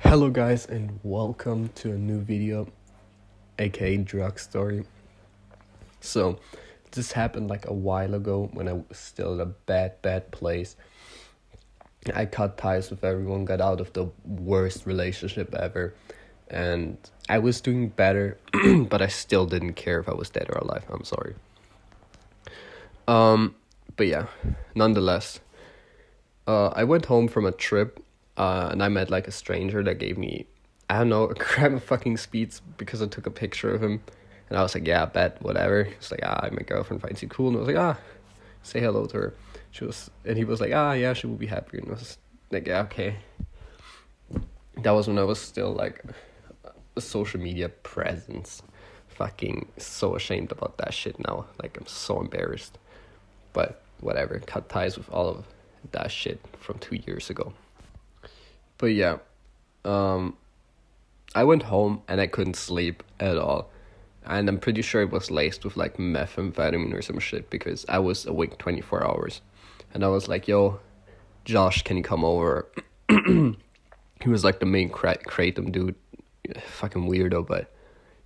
Hello guys and welcome to a new video, aka drug story. So this happened like a while ago when I was still in a bad place. I cut ties with everyone, got out of the worst relationship ever, and I was doing better, but I still didn't care if I was dead or alive. I'm sorry. But yeah, nonetheless, I went home from a trip, and I met like a stranger that gave me, I don't know, a gram of fucking speeds because I took a picture of him, and I was like, yeah, bet, whatever. He's like, my girlfriend finds you cool, and I was like, say hello to her. And he was like, yeah, she will be happy, and I was like, yeah, okay. That was when I was still like a social media presence. Fucking so ashamed about that shit now. Like, I'm so embarrassed. But whatever, cut ties with all of that shit from 2 years ago. But yeah, I went home and I couldn't sleep at all. And I'm pretty sure it was laced with like methamphetamine or some shit because I was awake 24 hours. And I was like, yo, Josh, can you come over? He was like the main kratom dude. Fucking weirdo, but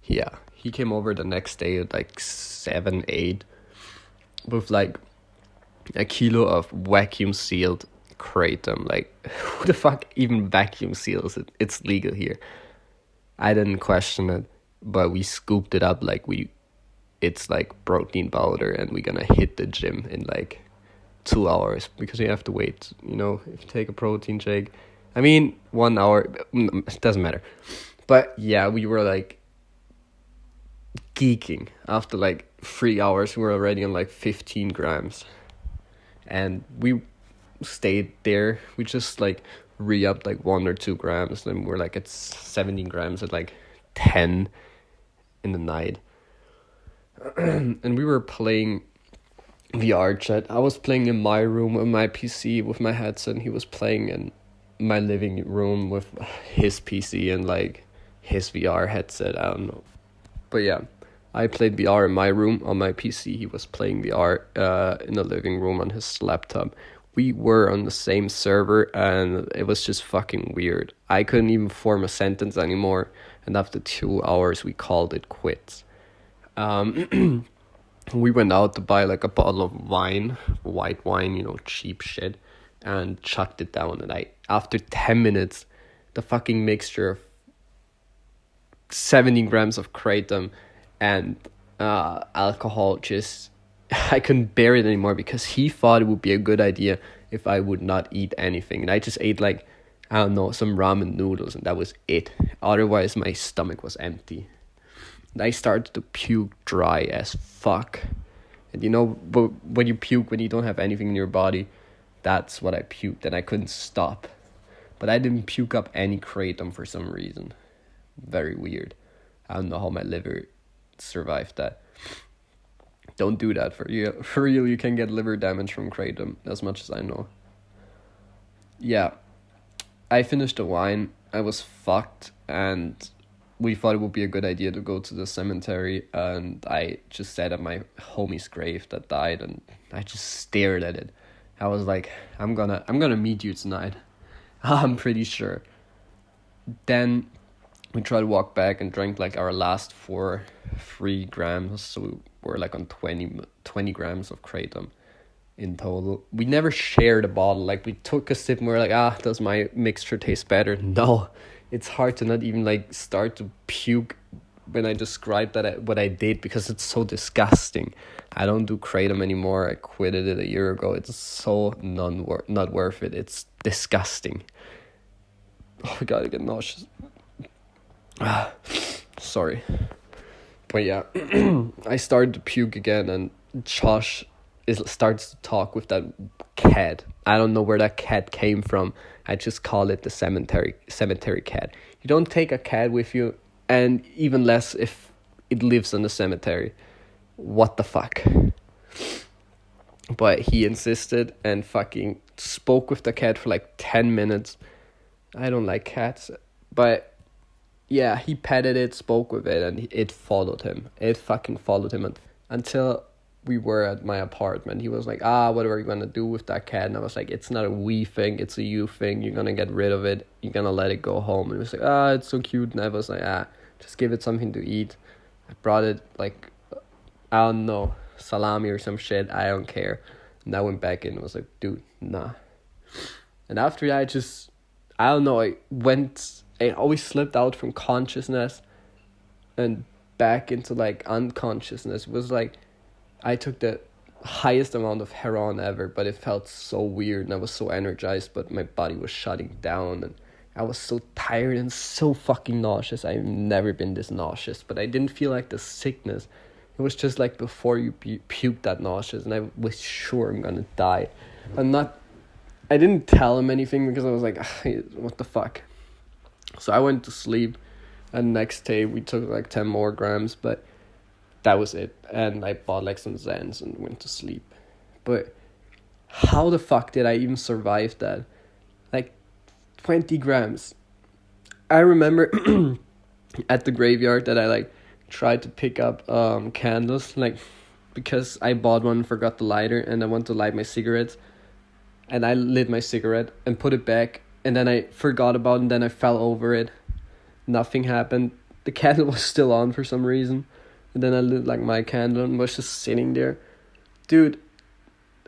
yeah. He came over the next day at like 7, 8 with like a kilo of vacuum sealed kratom. Like, who the fuck even vacuum seals it? It's legal here. I didn't question it, but we scooped it up like it's like protein powder, and we're gonna hit the gym in like 2 hours because you have to wait, if you take a protein shake. I mean, 1 hour, it doesn't matter. But yeah, we were like geeking. After like 3 hours, we were already on like 15 grams. And we stayed there. We just like re-upped like 1 or 2 grams. Then we're like at 17 grams at like 10 in the night. And we were playing VR chat. I was playing in my room on my PC with my headset, and he was playing in my living room with his PC and like his VR headset. I don't know. But yeah, I played VR in my room on my PC. He was playing VR in the living room on his laptop. We were on the same server, and it was just fucking weird. I couldn't even form a sentence anymore, and after 2 hours, we called it quits. We went out to buy like a bottle of wine, white wine, cheap shit, and chucked it down. And after 10 minutes, the fucking mixture of 17 grams of kratom and alcohol I couldn't bear it anymore, because he thought it would be a good idea if I would not eat anything. And I just ate like, I don't know, some ramen noodles, and that was it. Otherwise, my stomach was empty. And I started to puke dry as fuck. And but when you puke, when you don't have anything in your body, that's what I puked, and I couldn't stop. But I didn't puke up any kratom for some reason. Very weird. I don't know how my liver survived that. Don't do that for you. For real, you can get liver damage from kratom, as much as I know. Yeah. I finished the wine. I was fucked, and we thought it would be a good idea to go to the cemetery, and I just sat at my homie's grave that died, and I just stared at it. I was like, I'm gonna meet you tonight. I'm pretty sure. Then we tried to walk back and drank like our last 3 grams, so we were like on 20 grams of kratom in total. We never shared a bottle. Like, we took a sip and we were like, does my mixture taste better? No, it's hard to not even like start to puke when I describe what I did, because it's so disgusting. I don't do kratom anymore. I quitted it a year ago. It's so not worth it. It's disgusting. Oh my god, I get nauseous. Sorry. But yeah, I started to puke again, and Josh starts to talk with that cat. I don't know where that cat came from. I just call it the cemetery cat. You don't take a cat with you, and even less if it lives in the cemetery. What the fuck? But he insisted and fucking spoke with the cat for like 10 minutes. I don't like cats, but yeah, he petted it, spoke with it, and it followed him. It fucking followed him until we were at my apartment, he was like, what are you gonna do with that cat? And I was like, it's not a we thing, it's a you thing. You're gonna get rid of it. You're gonna let it go home. And he was like, it's so cute. And I was like, just give it something to eat. I brought it like, I don't know, salami or some shit. I don't care. And I went back in and was like, dude, nah. And after that, I don't know, I always slipped out from consciousness and back into like unconsciousness. It was like I took the highest amount of heroin ever, but it felt so weird and I was so energized, but my body was shutting down and I was so tired and so fucking nauseous. I've never been this nauseous, but I didn't feel like the sickness. It was just like before you puke that nauseous, and I was sure I'm gonna die. I didn't tell him anything because I was like, what the fuck? So I went to sleep, and next day we took like 10 more grams, but that was it. And I bought like some Zans and went to sleep. But how the fuck did I even survive that? Like 20 grams. I remember at the graveyard that I like tried to pick up candles, like because I bought one and forgot the lighter, and I wanted to light my cigarettes. And I lit my cigarette and put it back, and then I forgot about it, and then I fell over it. Nothing happened. The candle was still on for some reason. And then I lit like my candle and was just sitting there. Dude,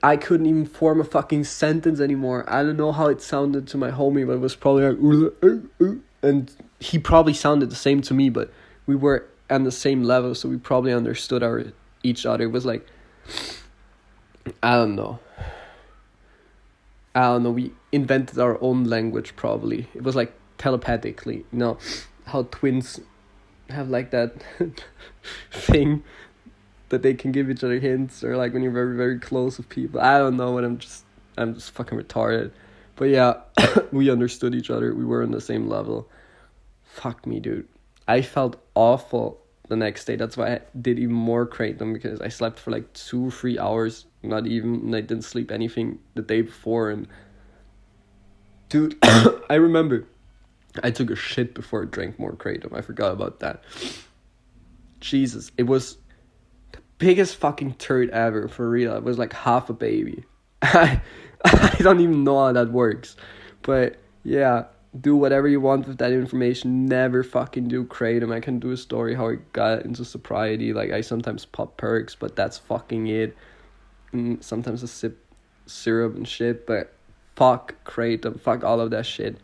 I couldn't even form a fucking sentence anymore. I don't know how it sounded to my homie, but it was probably like, and he probably sounded the same to me, but we were on the same level, so we probably understood each other. It was like, I don't know, we invented our own language probably. It was like telepathically, how twins have like that thing that they can give each other hints, or like when you're very, very close with people. I don't know, and I'm just fucking retarded. But yeah, we understood each other. We were on the same level. Fuck me, dude. I felt awful the next day. That's why I did even more kratom, because I slept for like 2 or 3 hours, not even, and I didn't sleep anything the day before. And dude, I remember I took a shit before I drank more kratom. I forgot about that. Jesus, it was the biggest fucking turd ever, for real. It was like half a baby. I don't even know how that works. But yeah, do whatever you want with that information. Never fucking do kratom. I can do a story how I got into sobriety. Like, I sometimes pop perks, but that's fucking it. Sometimes I sip syrup and shit, but fuck kratom. Fuck all of that shit.